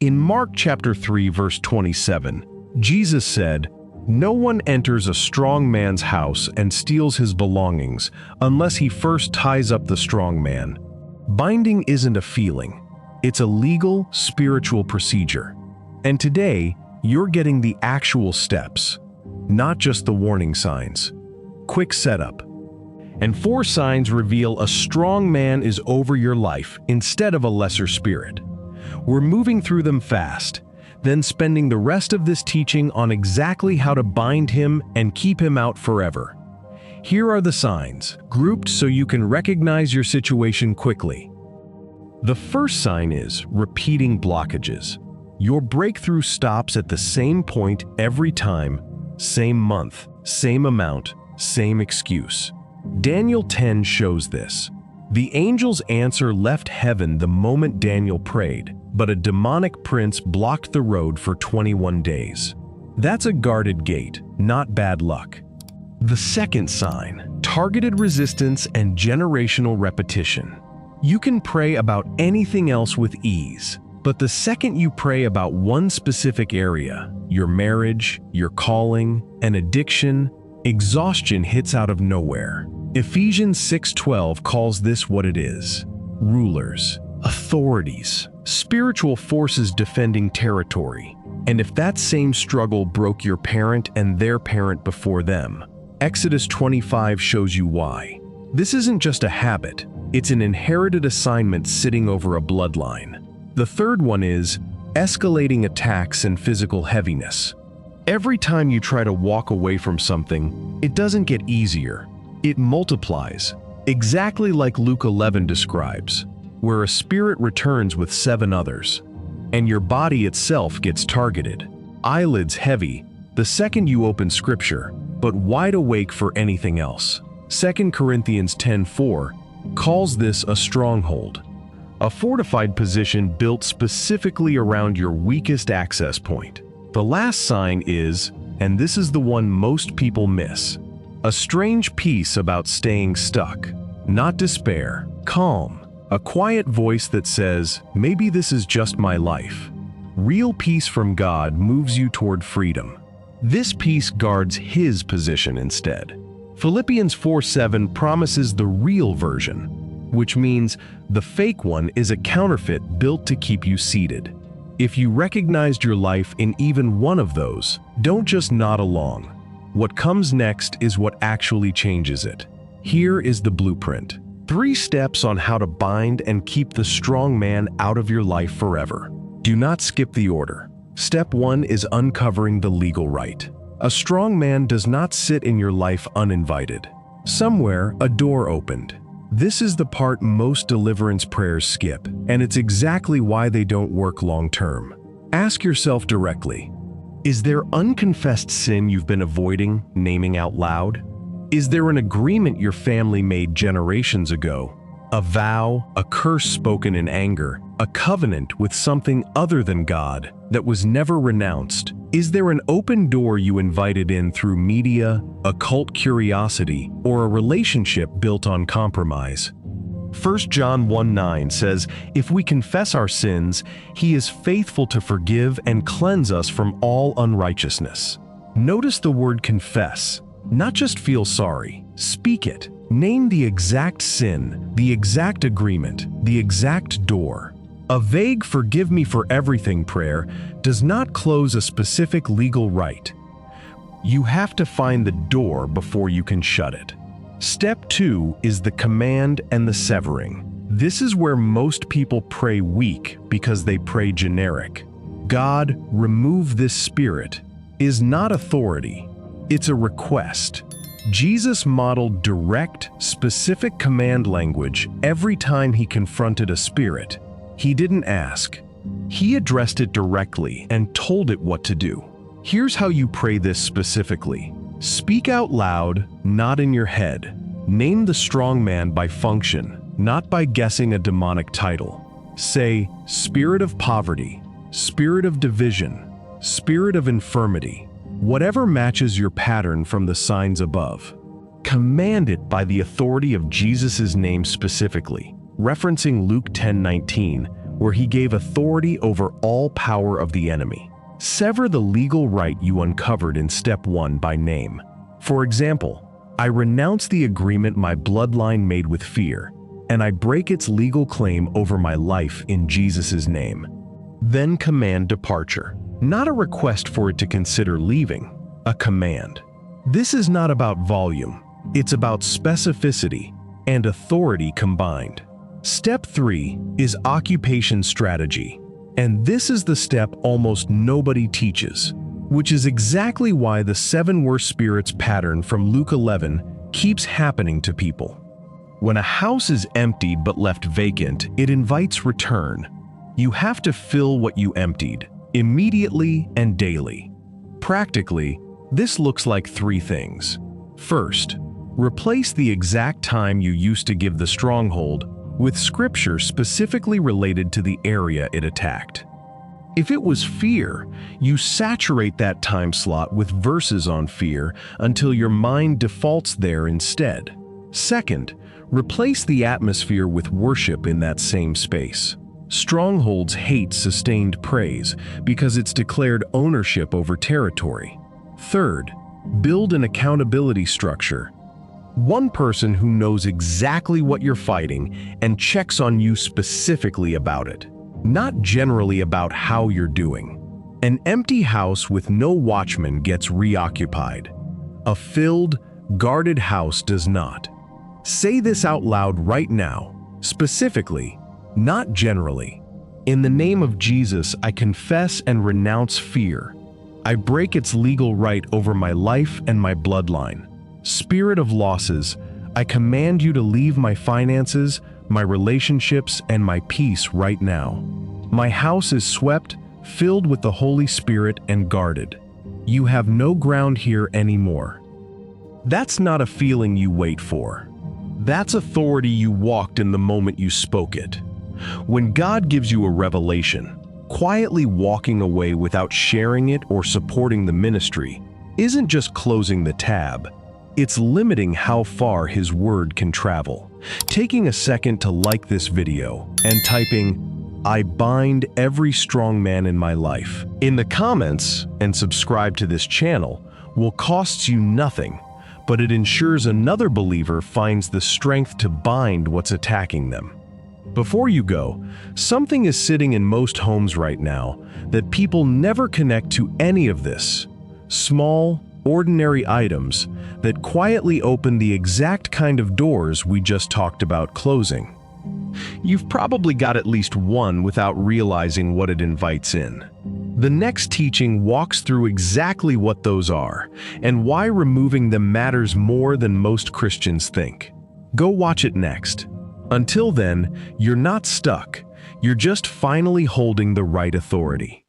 In Mark chapter 3, verse 27, Jesus said, "No one enters a strong man's house and steals his belongings unless he first ties up the strong man." Binding isn't a feeling. It's a legal, spiritual procedure. And today, you're getting the actual steps, not just the warning signs. Quick setup. And 4 signs reveal a strong man is over your life instead of a lesser spirit. We're moving through them fast, then spending the rest of this teaching on exactly how to bind him and keep him out forever. Here are the signs, grouped so you can recognize your situation quickly. The first sign is repeating blockages. Your breakthrough stops at the same point every time, same month, same amount, same excuse. Daniel 10 shows this. The angel's answer left heaven the moment Daniel prayed, but a demonic prince blocked the road for 21 days. That's a guarded gate, not bad luck. The second sign, targeted resistance and generational repetition. You can pray about anything else with ease, but the second you pray about one specific area, your marriage, your calling, an addiction, exhaustion hits out of nowhere. Ephesians 6:12 calls this what it is: rulers, authorities, spiritual forces defending territory. And if that same struggle broke your parent and their parent before them, Exodus 25 shows you why. This isn't just a habit, it's an inherited assignment sitting over a bloodline. The third one is escalating attacks and physical heaviness. Every time you try to walk away from something, it doesn't get easier. It multiplies, exactly like Luke 11 describes, where a spirit returns with 7 others, and your body itself gets targeted. Eyelids heavy the second you open scripture, but wide awake for anything else. 2 Corinthians 10:4 calls this a stronghold, a fortified position built specifically around your weakest access point. The last sign is, and this is the one most people miss, a strange peace about staying stuck. Not despair, calm. A quiet voice that says, maybe this is just my life. Real peace from God moves you toward freedom. This peace guards His position instead. Philippians 4:7 promises the real version, which means the fake one is a counterfeit built to keep you seated. If you recognized your life in even one of those, don't just nod along. What comes next is what actually changes it. Here is the blueprint. 3 steps on how to bind and keep the strong man out of your life forever. Do not skip the order. Step 1 is uncovering the legal right. A strong man does not sit in your life uninvited. Somewhere, a door opened. This is the part most deliverance prayers skip, and it's exactly why they don't work long term. Ask yourself directly, is there unconfessed sin you've been avoiding, naming out loud? Is there an agreement your family made generations ago? A vow, a curse spoken in anger, a covenant with something other than God that was never renounced? Is there an open door you invited in through media, occult curiosity, or a relationship built on compromise? 1 John 1:9 says, if we confess our sins, He is faithful to forgive and cleanse us from all unrighteousness. Notice the word confess, not just feel sorry. Speak it. Name the exact sin, the exact agreement, the exact door. A vague forgive me for everything prayer does not close a specific legal right. You have to find the door before you can shut it. Step 2 is the command and the severing. This is where most people pray weak because they pray generic. God, remove this spirit, is not authority. It's a request. Jesus modeled direct, specific command language every time He confronted a spirit. He didn't ask. He addressed it directly and told it what to do. Here's how you pray this specifically. Speak out loud, not in your head. Name the strong man by function, not by guessing a demonic title. Say, spirit of poverty, spirit of division, spirit of infirmity, whatever matches your pattern from the signs above. Command it by the authority of Jesus' name specifically, referencing Luke 10:19, where he gave authority over all power of the enemy. Sever the legal right you uncovered in step 1 by name. For example, I renounce the agreement my bloodline made with fear, and I break its legal claim over my life in Jesus' name. Then command departure. Not a request for it to consider leaving, a command. This is not about volume, it's about specificity and authority combined. Step 3 is occupation strategy, and this is the step almost nobody teaches, which is exactly why the 7 worst spirits pattern from Luke 11 keeps happening to people. When a house is emptied but left vacant, it invites return. You have to fill what you emptied, immediately and daily. Practically, this looks like 3 things. First, replace the exact time you used to give the stronghold with scripture specifically related to the area it attacked. If it was fear, you saturate that time slot with verses on fear until your mind defaults there instead. Second, replace the atmosphere with worship in that same space. Strongholds hate sustained praise because it's declared ownership over territory. Third, build an accountability structure. One person who knows exactly what you're fighting and checks on you specifically about it, not generally about how you're doing. An empty house with no watchman gets reoccupied. A filled, guarded house does not. Say this out loud right now, specifically, not generally. In the name of Jesus, I confess and renounce fear. I break its legal right over my life and my bloodline. Spirit of losses, I command you to leave my finances, my relationships, and my peace right now. My house is swept, filled with the Holy Spirit, and guarded. You have no ground here anymore. That's not a feeling you wait for. That's authority you walked in the moment you spoke it. When God gives you a revelation, quietly walking away without sharing it or supporting the ministry isn't just closing the tab. It's limiting how far His word can travel. Taking a second to like this video and typing, "I bind every strong man in my life" in the comments and subscribe to this channel will cost you nothing, but it ensures another believer finds the strength to bind what's attacking them. Before you go, something is sitting in most homes right now that people never connect to any of this. Small, ordinary items that quietly open the exact kind of doors we just talked about closing. You've probably got at least one without realizing what it invites in. The next teaching walks through exactly what those are and why removing them matters more than most Christians think. Go watch it next. Until then, you're not stuck. You're just finally holding the right authority.